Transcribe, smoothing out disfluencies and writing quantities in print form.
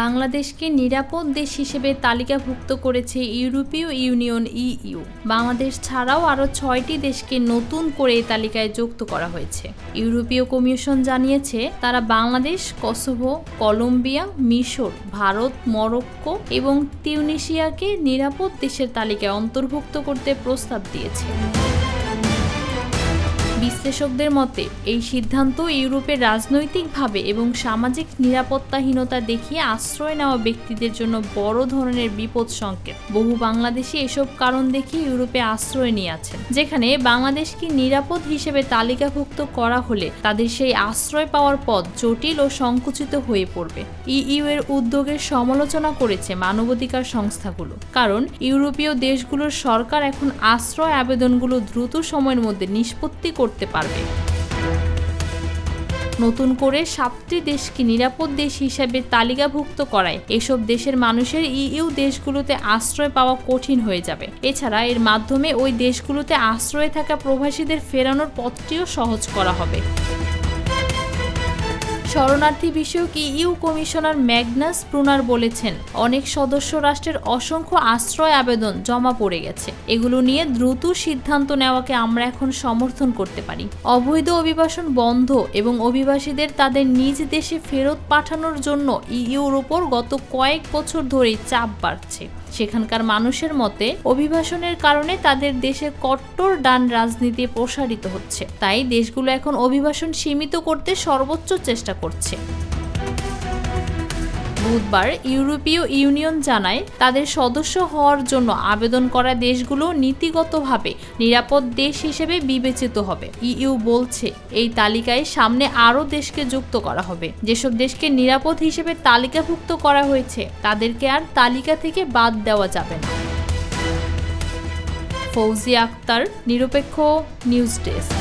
বাংলাদেশকে নিরাপদ দেশ হিসেবে তালিকাভুক্ত করেছে ইউরোপীয় ইউনিয়ন ইইউ। বাংলাদেশ ছাড়াও আরও ৬টি দেশকে নতুন করে এই তালিকায় যুক্ত করা হয়েছে। ইউরোপীয় কমিশন জানিয়েছে তারা বাংলাদেশ, কসোভো, কলম্বিয়া, মিশর, ভারত, মরক্কো এবং তিউনিসিয়াকে নিরাপদ দেশের তালিকায় অন্তর্ভুক্ত করতে প্রস্তাব দিয়েছে। বিশ্লেষকদের মতে এই সিদ্ধান্ত ইউরোপের রাজনৈতিকভাবে এবং সামাজিক নিরাপত্তাহীনতা দেখিয়ে আশ্রয় নেওয়া ব্যক্তিদের জন্য বড় ধরনের বিপদ সংকেত। বহু বাংলাদেশি এসব কারণ দেখিয়ে ইউরোপে আশ্রয় নিয়ে আছেন, যেখানে বাংলাদেশকে নিরাপদ হিসেবে তালিকাভুক্ত করা হলে তাদের সেই আশ্রয় পাওয়ার পথ জটিল ও সংকুচিত হয়ে পড়বে। ইইউ এর উদ্যোগের সমালোচনা করেছে মানবাধিকার সংস্থাগুলো, কারণ ইউরোপীয় দেশগুলোর সরকার এখন আশ্রয় আবেদনগুলো দ্রুত সময়ের মধ্যে নিষ্পত্তি করতে পারবে। নতুন করে 7টি দেশকে নিরাপদ দেশ হিসেবে তালিকাভুক্ত করায় এসব দেশের মানুষের ইইউ দেশগুলোতে আশ্রয় পাওয়া কঠিন হয়ে যাবে। এছাড়া এর মাধ্যমে ওই দেশগুলোতে আশ্রয়ে থাকা প্রবাসীদের ফেরানোর পথটিও সহজ করা হবে। শরণার্থী বিষয়ক ইইউ কমিশনার ম্যাগনাস ব্রুনার বলেছেন, অনেক সদস্য রাষ্ট্রের অসংখ্য আশ্রয় আবেদন জমা পড়ে গেছে। এগুলো নিয়ে দ্রুত সিদ্ধান্ত নেওয়াকে আমরা এখন সমর্থন করতে পারি। অবৈধ অভিবাসন বন্ধ এবং অভিবাসীদের তাদের নিজ দেশে ফেরত পাঠানোর জন্য ইইউর ওপর গত কয়েক বছর ধরেই চাপ বাড়ছে। সেখানকার মানুষের মতে অভিবাসনের কারণে তাদের দেশে কট্টর ডান রাজনীতি প্রসারিত হচ্ছে, তাই দেশগুলো এখন অভিবাসন সীমিত করতে সর্বোচ্চ চেষ্টা করছে। বুধবার ইউরোপীয় ইউনিয়ন জানায় তাদের সদস্য হওয়ার জন্য আবেদন করা দেশগুলো নীতিগতভাবে নিরাপদ দেশ হিসেবে বিবেচিত হবে। ইইউ বলছে এই তালিকায় সামনে আরও দেশকে যুক্ত করা হবে। যেসব দেশকে নিরাপদ হিসেবে তালিকাভুক্ত করা হয়েছে তাদেরকে আর তালিকা থেকে বাদ দেওয়া যাবে না। ফৌজিয়া আক্তার, নিরপেক্ষ নিউজ ডেস্ক।